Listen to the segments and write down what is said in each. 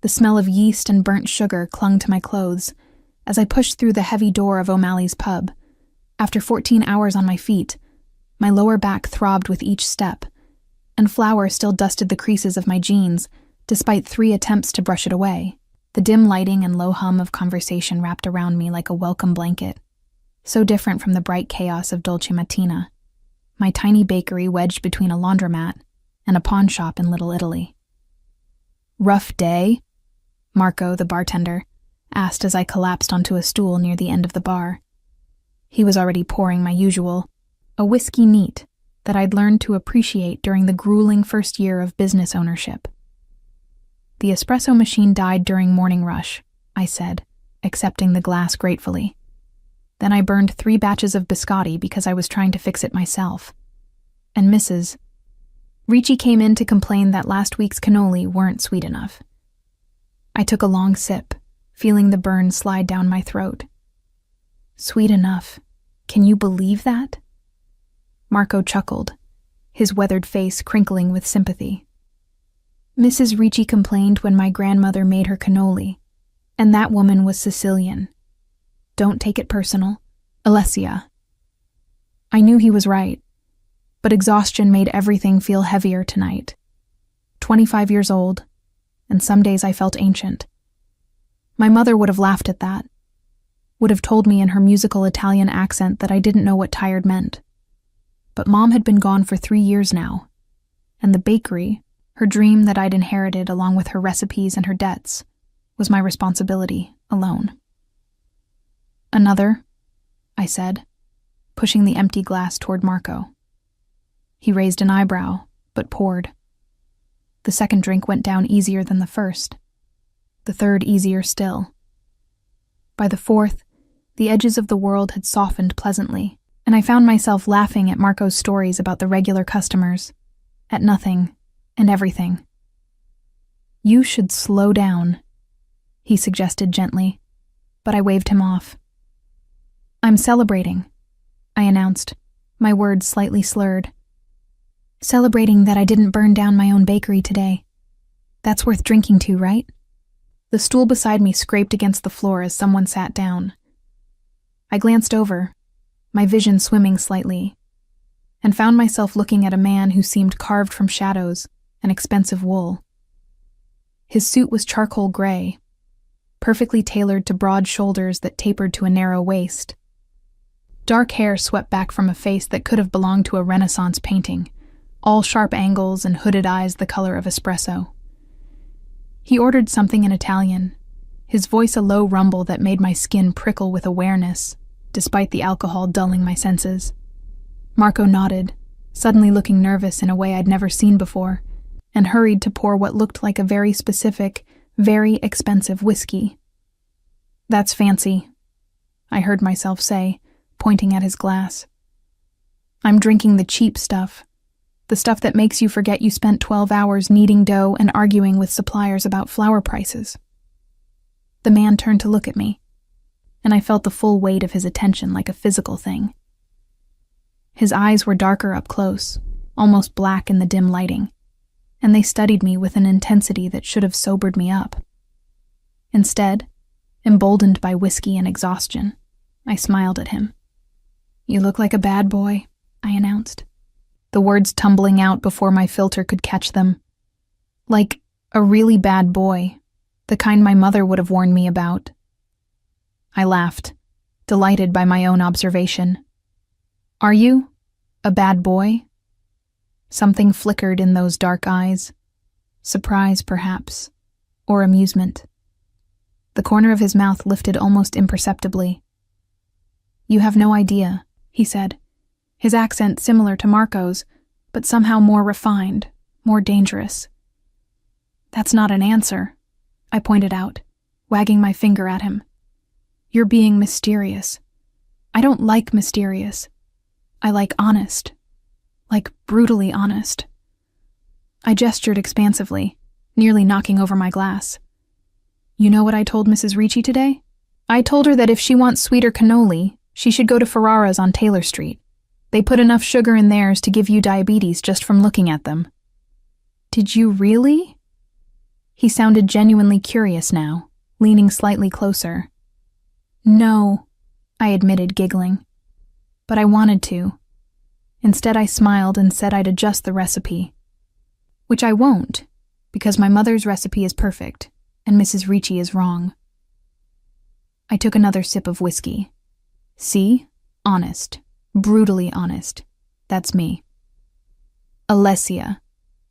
The smell of yeast and burnt sugar clung to my clothes as I pushed through the heavy door of O'Malley's pub. After 14 hours on my feet, my lower back throbbed with each step, and flour still dusted the creases of my jeans, despite 3 attempts to brush it away. The dim lighting and low hum of conversation wrapped around me like a welcome blanket, so different from the bright chaos of Dolce Mattina, my tiny bakery wedged between a laundromat and a pawn shop in Little Italy. "Rough day?" Marco, the bartender, asked as I collapsed onto a stool near the end of the bar. He was already pouring my usual, a whiskey neat that I'd learned to appreciate during the grueling first year of business ownership. "The espresso machine died during morning rush," I said, accepting the glass gratefully. Then I burned 3 batches of biscotti because I was trying to fix it myself. And Mrs. Ricci came in to complain that last week's cannoli weren't sweet enough. I took a long sip, feeling the burn slide down my throat. "Sweet enough. Can you believe that?" Marco chuckled, his weathered face crinkling with sympathy. "Mrs. Ricci complained when my grandmother made her cannoli, and that woman was Sicilian. Don't take it personal. Alessia." I knew he was right, but exhaustion made everything feel heavier tonight. 25 years old, and some days I felt ancient. My mother would have laughed at that, would have told me in her musical Italian accent that I didn't know what tired meant. But Mom had been gone for 3 years now, and the bakery, her dream that I'd inherited along with her recipes and her debts, was my responsibility alone. "Another?" I said, pushing the empty glass toward Marco. He raised an eyebrow, but poured. The second drink went down easier than the first, the third easier still. By the fourth, the edges of the world had softened pleasantly, and I found myself laughing at Marco's stories about the regular customers, at nothing and everything. "You should slow down," he suggested gently, but I waved him off. "I'm celebrating," I announced, my words slightly slurred. "Celebrating that I didn't burn down my own bakery today. That's worth drinking to, right?" The stool beside me scraped against the floor as someone sat down. I glanced over, my vision swimming slightly, and found myself looking at a man who seemed carved from shadows and expensive wool. His suit was charcoal gray, perfectly tailored to broad shoulders that tapered to a narrow waist. Dark hair swept back from a face that could have belonged to a Renaissance painting, all sharp angles and hooded eyes the color of espresso. He ordered something in Italian, his voice a low rumble that made my skin prickle with awareness, despite the alcohol dulling my senses. Marco nodded, suddenly looking nervous in a way I'd never seen before, and hurried to pour what looked like a very specific, very expensive whiskey. "That's fancy," I heard myself say, pointing at his glass. "I'm drinking the cheap stuff. The stuff that makes you forget you spent 12 hours kneading dough and arguing with suppliers about flour prices." The man turned to look at me, and I felt the full weight of his attention like a physical thing. His eyes were darker up close, almost black in the dim lighting, and they studied me with an intensity that should have sobered me up. Instead, emboldened by whiskey and exhaustion, I smiled at him. "You look like a bad boy," I announced, the words tumbling out before my filter could catch them. "Like a really bad boy, the kind my mother would have warned me about." I laughed, delighted by my own observation. "Are you? A bad boy?" Something flickered in those dark eyes. Surprise, perhaps, or amusement. The corner of his mouth lifted almost imperceptibly. "You have no idea," he said, his accent similar to Marco's, but somehow more refined, more dangerous. "That's not an answer," I pointed out, wagging my finger at him. "You're being mysterious. I don't like mysterious. I like honest. Like brutally honest." I gestured expansively, nearly knocking over my glass. "You know what I told Mrs. Ricci today? I told her that if she wants sweeter cannoli, she should go to Ferrara's on Taylor Street. They put enough sugar in theirs to give you diabetes just from looking at them." "Did you really?" He sounded genuinely curious now, leaning slightly closer. No, I admitted, giggling. But I wanted to. Instead, I smiled and said I'd adjust the recipe. Which I won't, because my mother's recipe is perfect, and Mrs. Ricci is wrong. I took another sip of whiskey. See? Honest. Brutally honest. That's me. Alessia,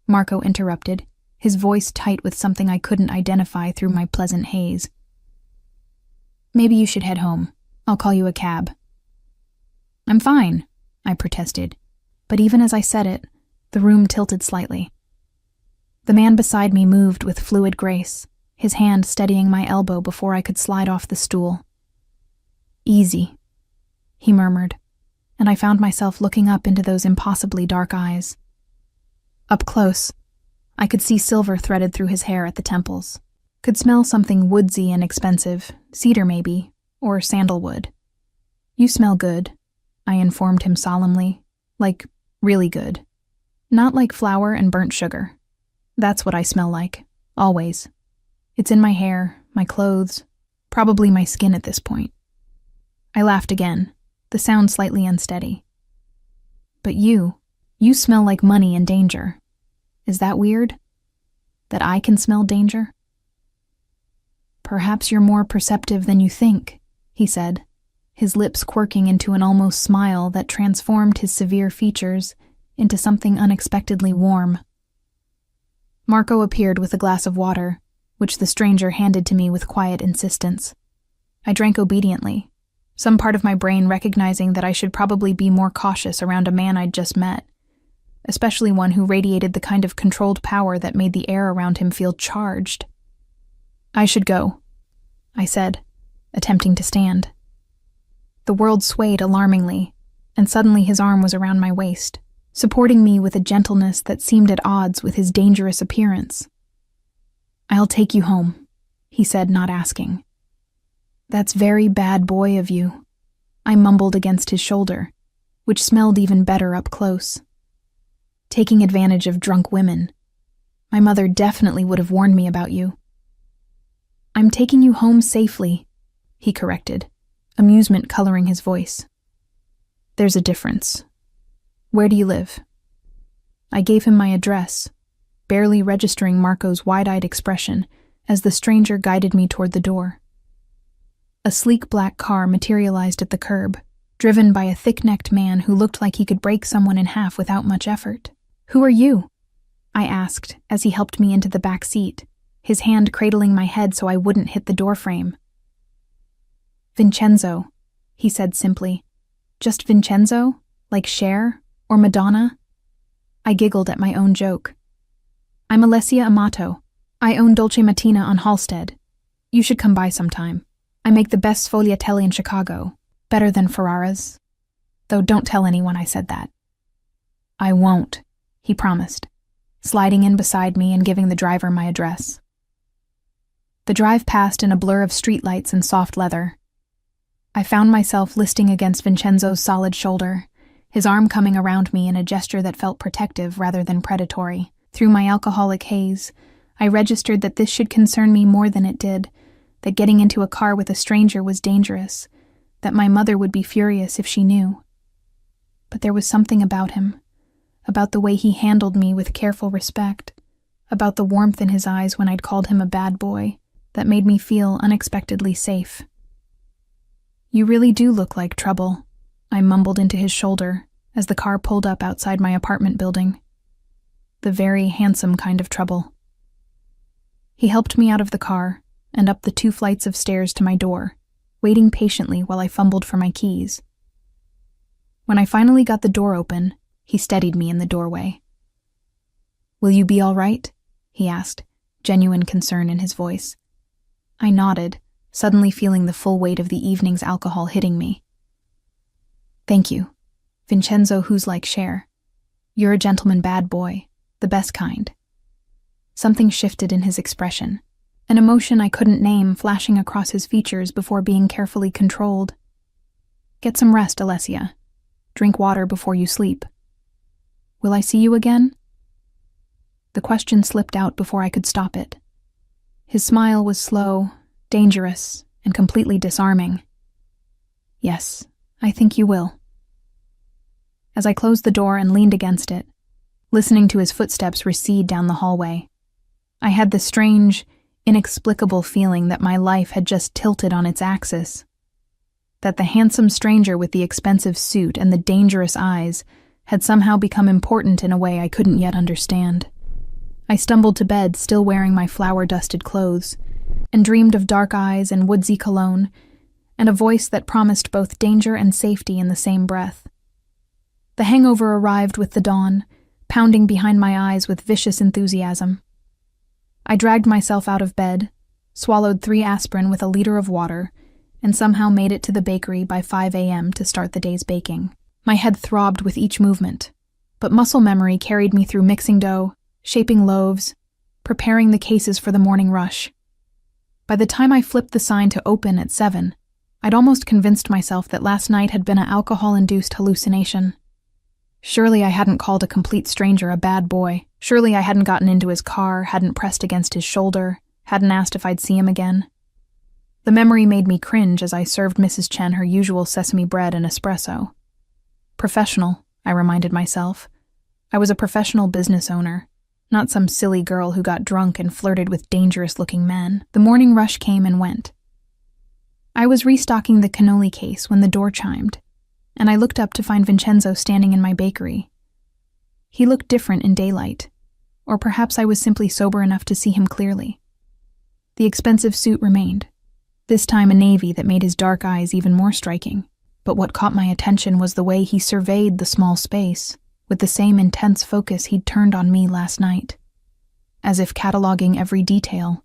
Marco interrupted, his voice tight with something I couldn't identify through my pleasant haze. Maybe you should head home. I'll call you a cab. I'm fine, I protested, but even as I said it, the room tilted slightly. The man beside me moved with fluid grace, his hand steadying my elbow before I could slide off the stool. Easy, he murmured, and I found myself looking up into those impossibly dark eyes. Up close, I could see silver threaded through his hair at the temples, could smell something woodsy and expensive, cedar maybe, or sandalwood. You smell good, I informed him solemnly, like really good. Not like flour and burnt sugar. That's what I smell like, always. It's in my hair, my clothes, probably my skin at this point. I laughed again, the sound slightly unsteady. But you smell like money and danger. Is that weird? That I can smell danger? Perhaps you're more perceptive than you think, he said, his lips quirking into an almost smile that transformed his severe features into something unexpectedly warm. Marco appeared with a glass of water, which the stranger handed to me with quiet insistence. I drank obediently, some part of my brain recognizing that I should probably be more cautious around a man I'd just met, especially one who radiated the kind of controlled power that made the air around him feel charged. I should go, I said, attempting to stand. The world swayed alarmingly, and suddenly his arm was around my waist, supporting me with a gentleness that seemed at odds with his dangerous appearance. I'll take you home, he said, not asking. That's very bad boy of you, I mumbled against his shoulder, which smelled even better up close. Taking advantage of drunk women. My mother definitely would have warned me about you. I'm taking you home safely, he corrected, amusement coloring his voice. There's a difference. Where do you live? I gave him my address, barely registering Marco's wide-eyed expression as the stranger guided me toward the door. A sleek black car materialized at the curb, driven by a thick-necked man who looked like he could break someone in half without much effort. Who are you? I asked as he helped me into the back seat, his hand cradling my head so I wouldn't hit the doorframe. Vincenzo, he said simply. Just Vincenzo? Like Cher? Or Madonna? I giggled at my own joke. I'm Alessia Amato. I own Dolce Mattina on Halsted. You should come by sometime. I make the best sfogliatelli in Chicago. Better than Ferrara's. Though don't tell anyone I said that. I won't, he promised, sliding in beside me and giving the driver my address. The drive passed in a blur of streetlights and soft leather. I found myself listing against Vincenzo's solid shoulder, his arm coming around me in a gesture that felt protective rather than predatory. Through my alcoholic haze, I registered that this should concern me more than it did, that getting into a car with a stranger was dangerous, that my mother would be furious if she knew. But there was something about him, about the way he handled me with careful respect, about the warmth in his eyes when I'd called him a bad boy, that made me feel unexpectedly safe. You really do look like trouble, I mumbled into his shoulder as the car pulled up outside my apartment building. The very handsome kind of trouble. He helped me out of the car and up the 2 flights of stairs to my door, waiting patiently while I fumbled for my keys. When I finally got the door open, he steadied me in the doorway. Will you be all right? He asked, genuine concern in his voice. I nodded, suddenly feeling the full weight of the evening's alcohol hitting me. Thank you. Vincenzo who's like Cher. You're a gentleman bad boy, the best kind. Something shifted in his expression, an emotion I couldn't name flashing across his features before being carefully controlled. Get some rest, Alessia. Drink water before you sleep. Will I see you again? The question slipped out before I could stop it. His smile was slow, dangerous, and completely disarming. "Yes, I think you will." As I closed the door and leaned against it, listening to his footsteps recede down the hallway, I had the strange, inexplicable feeling that my life had just tilted on its axis, that the handsome stranger with the expensive suit and the dangerous eyes had somehow become important in a way I couldn't yet understand. I stumbled to bed, still wearing my flour-dusted clothes, and dreamed of dark eyes and woodsy cologne, and a voice that promised both danger and safety in the same breath. The hangover arrived with the dawn, pounding behind my eyes with vicious enthusiasm. I dragged myself out of bed, swallowed 3 aspirin with a liter of water, and somehow made it to the bakery by 5 a.m. to start the day's baking. My head throbbed with each movement, but muscle memory carried me through mixing dough, shaping loaves, preparing the cases for the morning rush. By the time I flipped the sign to open at 7, I'd almost convinced myself that last night had been an alcohol-induced hallucination. Surely I hadn't called a complete stranger a bad boy. Surely I hadn't gotten into his car, hadn't pressed against his shoulder, hadn't asked if I'd see him again. The memory made me cringe as I served Mrs. Chen her usual sesame bread and espresso. Professional, I reminded myself. I was a professional business owner, not some silly girl who got drunk and flirted with dangerous-looking men. The morning rush came and went. I was restocking the cannoli case when the door chimed, and I looked up to find Vincenzo standing in my bakery. He looked different in daylight, or perhaps I was simply sober enough to see him clearly. The expensive suit remained, this time a navy that made his dark eyes even more striking, but what caught my attention was the way he surveyed the small space, with the same intense focus he'd turned on me last night, as if cataloging every detail,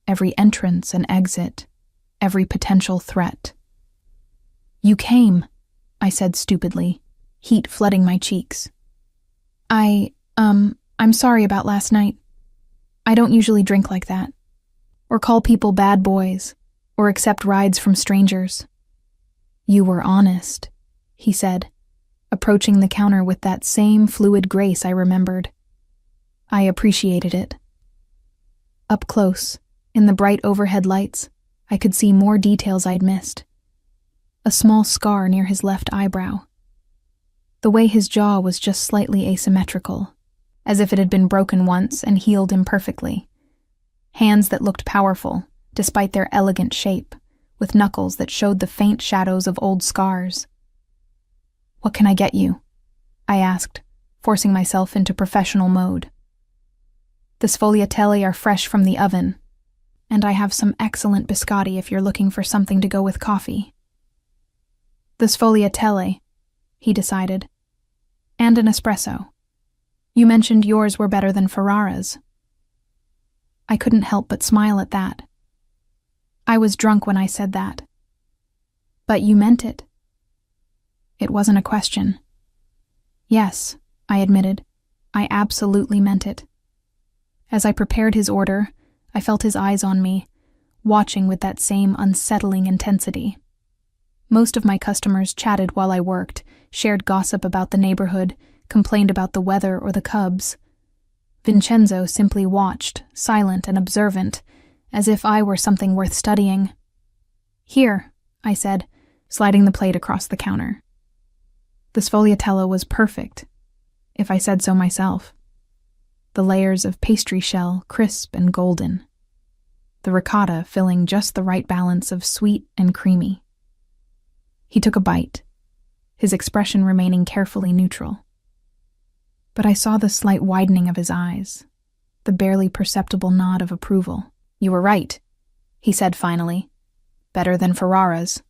every entrance and exit, every potential threat. "You came," I said stupidly, heat flooding my cheeks. I'm sorry about last night. I don't usually drink like that, or call people bad boys, or accept rides from strangers." "You were honest," he said, approaching the counter with that same fluid grace I remembered. I appreciated it. Up close, in the bright overhead lights, I could see more details I'd missed. A small scar near his left eyebrow. The way his jaw was just slightly asymmetrical, as if it had been broken once and healed imperfectly. Hands that looked powerful, despite their elegant shape, with knuckles that showed the faint shadows of old scars. "What can I get you?" I asked, forcing myself into professional mode. "The sfogliatelle are fresh from the oven, and I have some excellent biscotti if you're looking for something to go with coffee." "The sfogliatelle," he decided, "and an espresso. You mentioned yours were better than Ferrara's." I couldn't help but smile at that. I was drunk when I said that. "But you meant it." It wasn't a question. "Yes," I admitted. "I absolutely meant it." As I prepared his order, I felt his eyes on me, watching with that same unsettling intensity. Most of my customers chatted while I worked, shared gossip about the neighborhood, complained about the weather or the Cubs. Vincenzo simply watched, silent and observant, as if I were something worth studying. "Here," I said, sliding the plate across the counter. The sfogliatelle was perfect, if I said so myself. The layers of pastry shell crisp and golden. The ricotta filling just the right balance of sweet and creamy. He took a bite, his expression remaining carefully neutral. But I saw the slight widening of his eyes, the barely perceptible nod of approval. "You were right," he said finally. "Better than Ferrara's."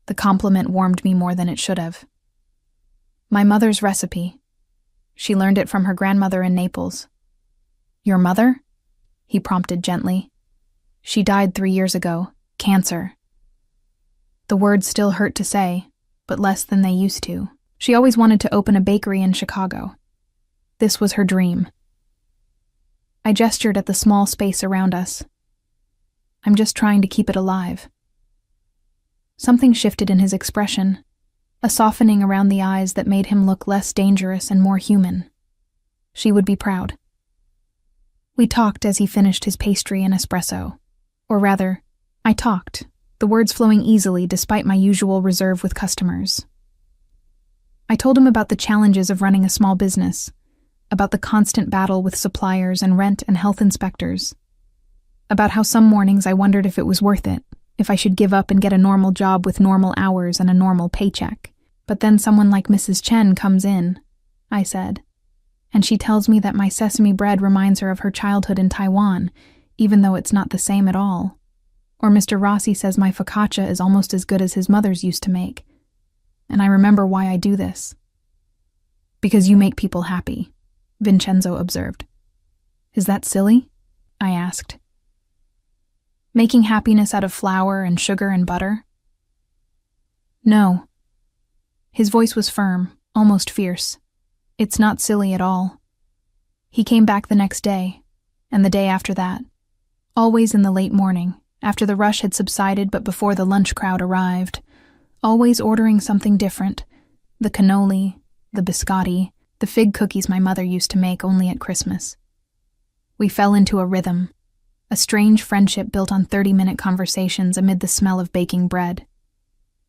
The compliment warmed me more than it should have. "My mother's recipe. She learned it from her grandmother in Naples." "Your mother?" he prompted gently. "She died 3 years ago. Cancer." The words still hurt to say, but less than they used to. She always wanted to open a bakery in Chicago. This was her dream. I gestured at the small space around us. "I'm just trying to keep it alive." Something shifted in his expression, a softening around the eyes that made him look less dangerous and more human. She would be proud. We talked as he finished his pastry and espresso. Or rather, I talked, the words flowing easily despite my usual reserve with customers. I told him about the challenges of running a small business, about the constant battle with suppliers and rent and health inspectors, about how some mornings I wondered if it was worth it, if I should give up and get a normal job with normal hours and a normal paycheck. But then someone like Mrs. Chen comes in, I said, and she tells me that my sesame bread reminds her of her childhood in Taiwan, even though it's not the same at all. Or Mr. Rossi says my focaccia is almost as good as his mother's used to make. And I remember why I do this. Because you make people happy, Vincenzo observed. Is that silly? I asked. Making happiness out of flour and sugar and butter? No. His voice was firm, almost fierce. It's not silly at all. He came back the next day, and the day after that, always in the late morning, after the rush had subsided but before the lunch crowd arrived, always ordering something different, the cannoli, the biscotti, the fig cookies my mother used to make only at Christmas. We fell into a rhythm, a strange friendship built on 30-minute conversations amid the smell of baking bread.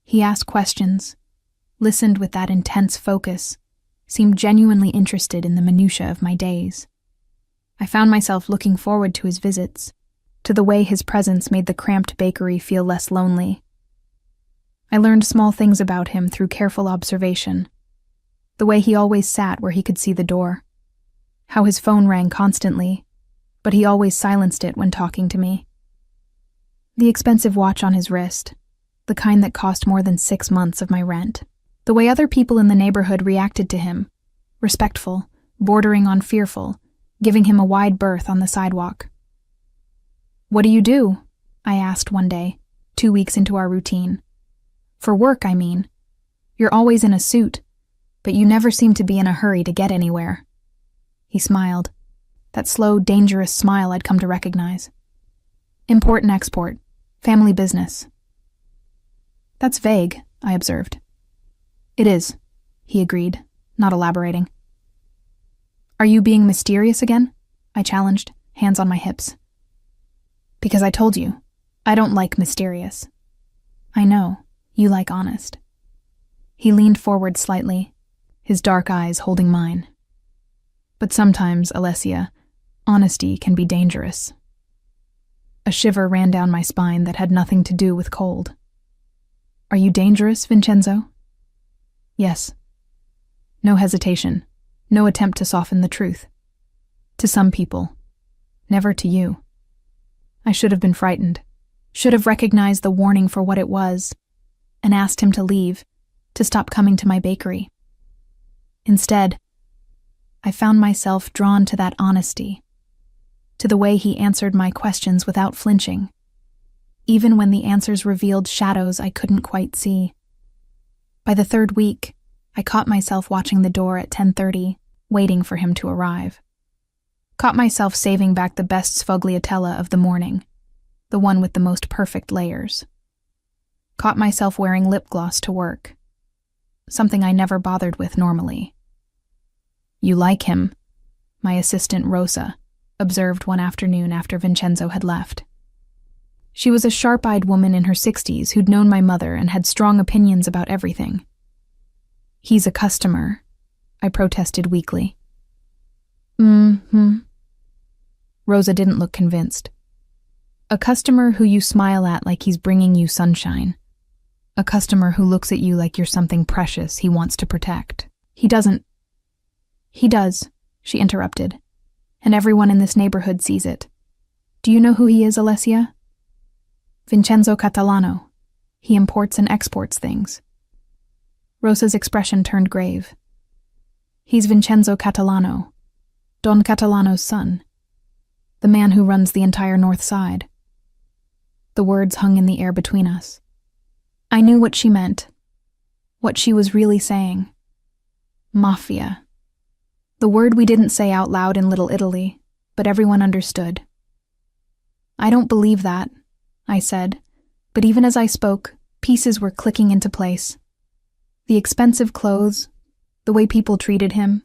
He asked questions, listened with that intense focus, seemed genuinely interested in the minutiae of my days. I found myself looking forward to his visits, to the way his presence made the cramped bakery feel less lonely. I learned small things about him through careful observation. The way he always sat where he could see the door. How his phone rang constantly, but he always silenced it when talking to me. The expensive watch on his wrist, the kind that cost more than 6 months of my rent. The way other people in the neighborhood reacted to him, respectful, bordering on fearful, giving him a wide berth on the sidewalk. "What do you do?" I asked one day, 2 weeks into our routine. "For work, I mean. You're always in a suit, but you never seem to be in a hurry to get anywhere." He smiled, that slow, dangerous smile I'd come to recognize. "Import and export, family business." "That's vague," I observed. "It is," he agreed, not elaborating. "Are you being mysterious again?" I challenged, hands on my hips. "Because I told you, I don't like mysterious. I know, you like honest." He leaned forward slightly, his dark eyes holding mine. "But sometimes, Alessia, honesty can be dangerous." A shiver ran down my spine that had nothing to do with cold. "Are you dangerous, Vincenzo?" "Yes." No hesitation, no attempt to soften the truth. "To some people, never to you." I should have been frightened, should have recognized the warning for what it was, and asked him to leave, to stop coming to my bakery. Instead, I found myself drawn to that honesty, to the way he answered my questions without flinching, even when the answers revealed shadows I couldn't quite see. By the 3rd week, I caught myself watching the door at 10:30, waiting for him to arrive. Caught myself saving back the best sfogliatella of the morning, the one with the most perfect layers. Caught myself wearing lip gloss to work, something I never bothered with normally. "You like him," my assistant Rosa observed one afternoon after Vincenzo had left. She was a sharp-eyed woman in her 60s who'd known my mother and had strong opinions about everything. "He's a customer," I protested weakly. Rosa didn't look convinced. "A customer who you smile at like he's bringing you sunshine. A customer who looks at you like you're something precious he wants to protect. He doesn't." "He does," she interrupted, "and everyone in this neighborhood sees it. Do you know who he is, Alessia?" "Vincenzo Catalano. He imports and exports things." Rosa's expression turned grave. "He's Vincenzo Catalano, Don Catalano's son, the man who runs the entire North Side." The words hung in the air between us. I knew what she meant, what she was really saying. Mafia. The word we didn't say out loud in Little Italy, but everyone understood. "I don't believe that," I said, but even as I spoke, pieces were clicking into place. The expensive clothes, the way people treated him,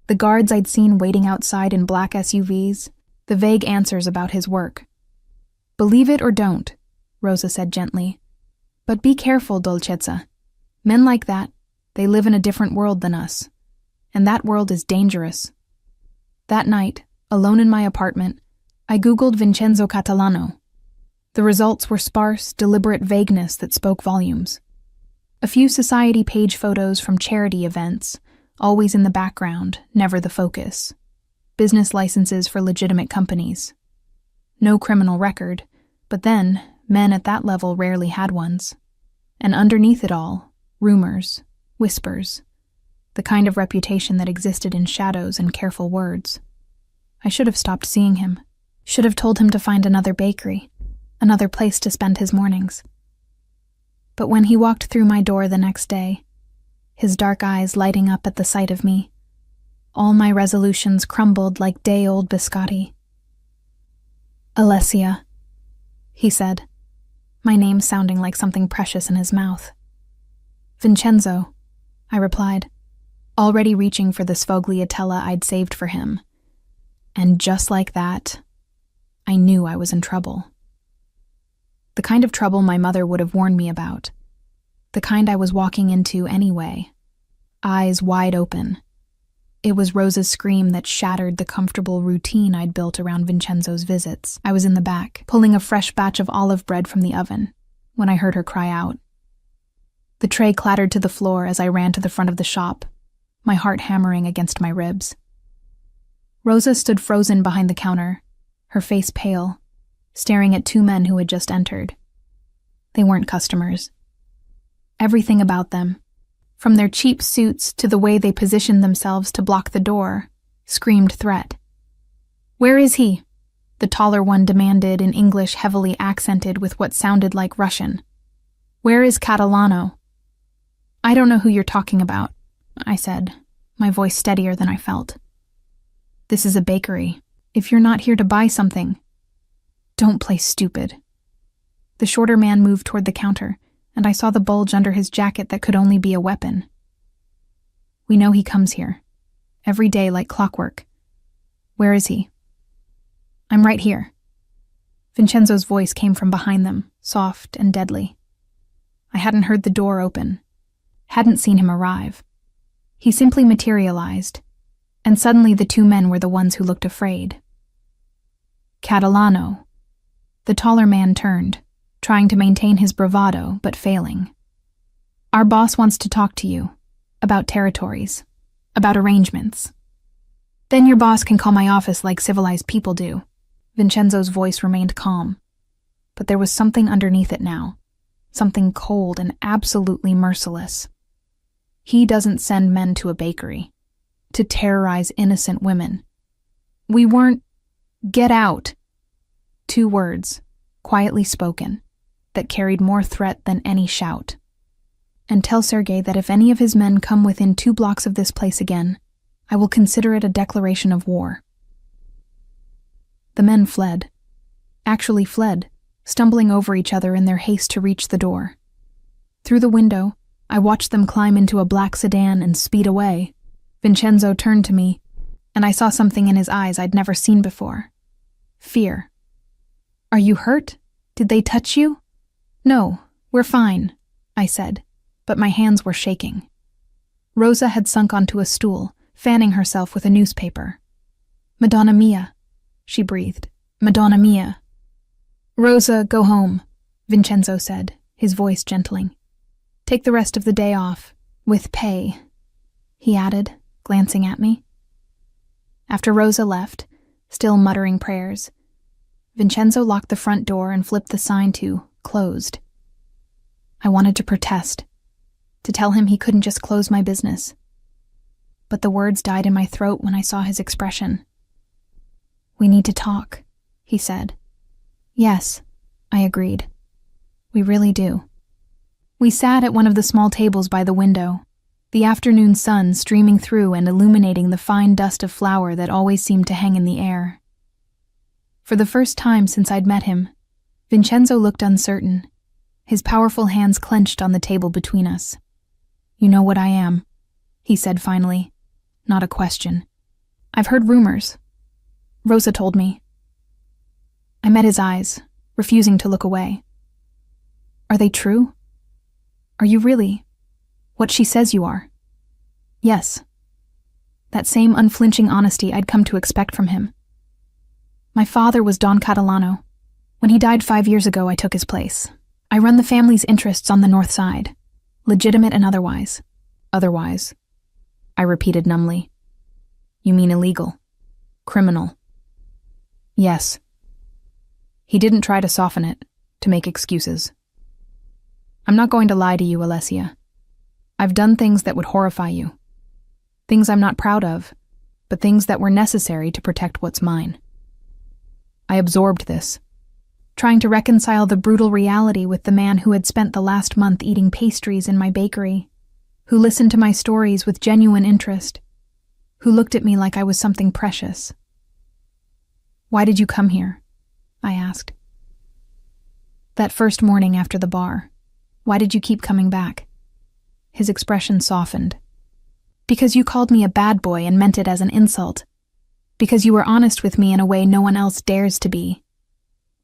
the guards I'd seen waiting outside in black SUVs, the vague answers about his work. "Believe it or don't," Rosa said gently. "But be careful, Dolcezza. Men like that, they live in a different world than us. And that world is dangerous." That night, alone in my apartment, I Googled Vincenzo Catalano. The results were sparse, deliberate vagueness that spoke volumes. A few society page photos from charity events, always in the background, never the focus. Business licenses for legitimate companies. No criminal record, but then, men at that level rarely had ones. And underneath it all, rumors, whispers, the kind of reputation that existed in shadows and careful words. I should have stopped seeing him. Should have told him to find another bakery, another place to spend his mornings. But when he walked through my door the next day, his dark eyes lighting up at the sight of me, all my resolutions crumbled like day-old biscotti. "Alessia," he said, my name sounding like something precious in his mouth. "Vincenzo," I replied, already reaching for the sfogliatella I'd saved for him. And just like that, I knew I was in trouble. The kind of trouble my mother would have warned me about. The kind I was walking into anyway, eyes wide open. It was Rosa's scream that shattered the comfortable routine I'd built around Vincenzo's visits. I was in the back, pulling a fresh batch of olive bread from the oven, when I heard her cry out. The tray clattered to the floor as I ran to the front of the shop, my heart hammering against my ribs. Rosa stood frozen behind the counter, her face pale, staring at two men who had just entered. They weren't customers. Everything about them, from their cheap suits to the way they positioned themselves to block the door, screamed threat. "Where is he?" the taller one demanded in English heavily accented with what sounded like Russian. "Where is Catalano?" "I don't know who you're talking about," I said, my voice steadier than I felt. "This is a bakery. If you're not here to buy something, don't play stupid." The shorter man moved toward the counter, and I saw the bulge under his jacket that could only be a weapon. "We know he comes here. Every day like clockwork. Where is he?" "I'm right here." Vincenzo's voice came from behind them, soft and deadly. I hadn't heard the door open, hadn't seen him arrive. He simply materialized, and suddenly the two men were the ones who looked afraid. "Catalano." The taller man turned, trying to maintain his bravado, but failing. "Our boss wants to talk to you. About territories. About arrangements." "Then your boss can call my office like civilized people do." Vincenzo's voice remained calm, but there was something underneath it now. Something cold and absolutely merciless. "He doesn't send men to a bakery. To terrorize innocent women. We weren't... Get out." 2 words, quietly spoken, that carried more threat than any shout. "And tell Sergei that if any of his men come within 2 blocks of this place again, I will consider it a declaration of war." The men fled. Actually fled, stumbling over each other in their haste to reach the door. Through the window, I watched them climb into a black sedan and speed away. Vincenzo turned to me, and I saw something in his eyes I'd never seen before. Fear. "Are you hurt? Did they touch you?" "No, we're fine," I said, but my hands were shaking. Rosa had sunk onto a stool, fanning herself with a newspaper. "Madonna mia," she breathed. "Madonna mia." "Rosa, go home," Vincenzo said, his voice gentling. "Take the rest of the day off, with pay," he added, glancing at me. After Rosa left, still muttering prayers, Vincenzo locked the front door and flipped the sign to "closed." I wanted to protest, to tell him he couldn't just close my business. But the words died in my throat when I saw his expression. "We need to talk," he said. "Yes," I agreed. "We really do." We sat at one of the small tables by the window, the afternoon sun streaming through and illuminating the fine dust of flour that always seemed to hang in the air. For the first time since I'd met him, Vincenzo looked uncertain, his powerful hands clenched on the table between us. "You know what I am," he said finally, not a question. "I've heard rumors. Rosa told me. I met his eyes, refusing to look away. Are they true? Are you really what she says you are? Yes. That same unflinching honesty I'd come to expect from him. My father was Don Catalano. When he died 5 years ago, I took his place. I run the family's interests on the north side, legitimate and otherwise. Otherwise, I repeated numbly. You mean illegal? Criminal? Yes. He didn't try to soften it, to make excuses. I'm not going to lie to you, Alessia. I've done things that would horrify you. Things I'm not proud of, but things that were necessary to protect what's mine. I absorbed this, trying to reconcile the brutal reality with the man who had spent the last month eating pastries in my bakery, who listened to my stories with genuine interest, who looked at me like I was something precious. Why did you come here? I asked. That first morning after the bar, why did you keep coming back? His expression softened. Because you called me a bad boy and meant it as an insult. Because you were honest with me in a way no one else dares to be.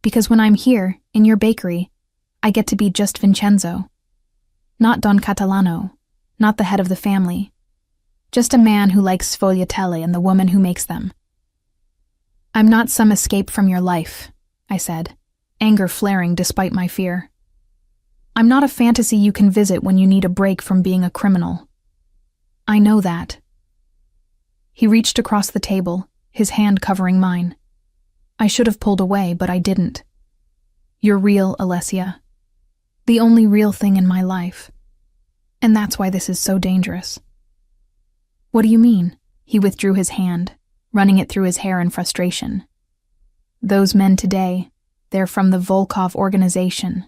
Because when I'm here, in your bakery, I get to be just Vincenzo. Not Don Catalano, not the head of the family. Just a man who likes sfogliatelle and the woman who makes them. I'm not some escape from your life, I said, anger flaring despite my fear. I'm not a fantasy you can visit when you need a break from being a criminal. I know that. He reached across the table, his hand covering mine. I should have pulled away, but I didn't. You're real, Alessia. The only real thing in my life. And that's why this is so dangerous. What do you mean? He withdrew his hand, running it through his hair in frustration. Those men today, they're from the Volkov organization.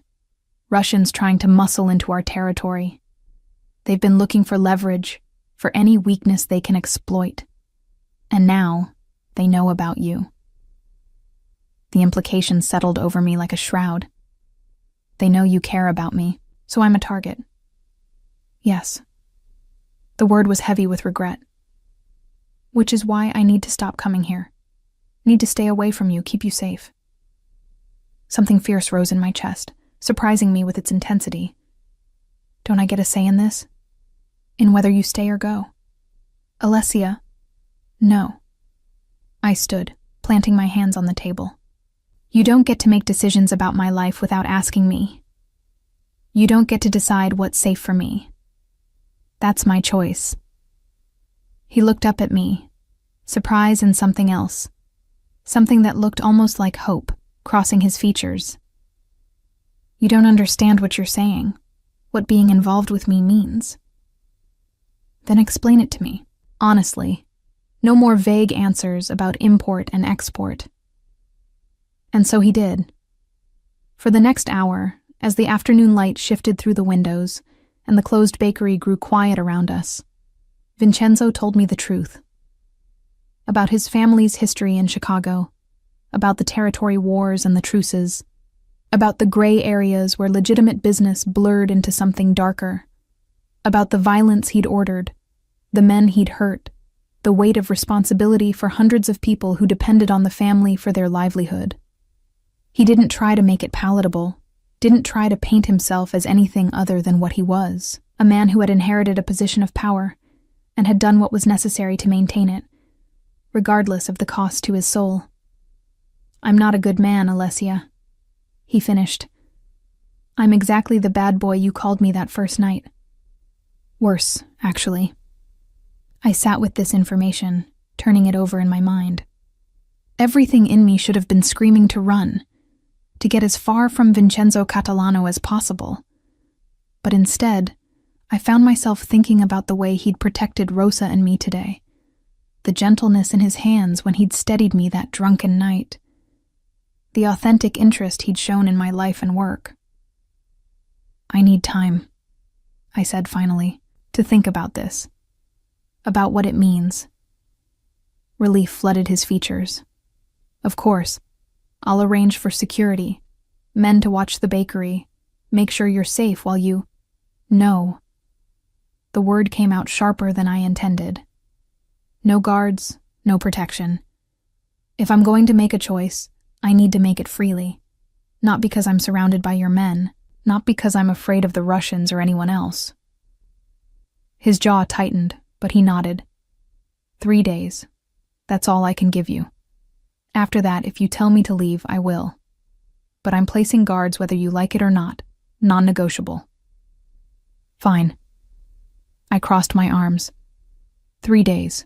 Russians trying to muscle into our territory. They've been looking for leverage, for any weakness they can exploit. And now, they know about you. The implications settled over me like a shroud. They know you care about me, so I'm a target. Yes. The word was heavy with regret. Which is why I need to stop coming here. Need to stay away from you, keep you safe. Something fierce rose in my chest, surprising me with its intensity. Don't I get a say in this? In whether you stay or go? Alessia? No. I stood, planting my hands on the table. You don't get to make decisions about my life without asking me. You don't get to decide what's safe for me. That's my choice. He looked up at me, surprise and something else, something that looked almost like hope, crossing his features. You don't understand what you're saying, what being involved with me means. Then explain it to me, honestly. No more vague answers about import and export. And so he did. For the next hour, as the afternoon light shifted through the windows and the closed bakery grew quiet around us, Vincenzo told me the truth. About his family's history in Chicago, about the territory wars and the truces, about the gray areas where legitimate business blurred into something darker, about the violence he'd ordered, the men he'd hurt, the weight of responsibility for hundreds of people who depended on the family for their livelihood. He didn't try to make it palatable, didn't try to paint himself as anything other than what he was, a man who had inherited a position of power and had done what was necessary to maintain it, regardless of the cost to his soul. I'm not a good man, Alessia, he finished. I'm exactly the bad boy you called me that first night. Worse, actually. I sat with this information, turning it over in my mind. Everything in me should have been screaming to run, to get as far from Vincenzo Catalano as possible. But instead, I found myself thinking about the way he'd protected Rosa and me today, the gentleness in his hands when he'd steadied me that drunken night, the authentic interest he'd shown in my life and work. I need time, I said finally, to think about this. About what it means. Relief flooded his features. Of course, I'll arrange for security, men to watch the bakery, make sure you're safe while you... No. The word came out sharper than I intended. No guards, no protection. If I'm going to make a choice, I need to make it freely. Not because I'm surrounded by your men, not because I'm afraid of the Russians or anyone else." His jaw tightened, but he nodded. 3 days. That's all I can give you. After that, if you tell me to leave, I will. But I'm placing guards whether you like it or not, non-negotiable." "Fine." I crossed my arms. 3 days.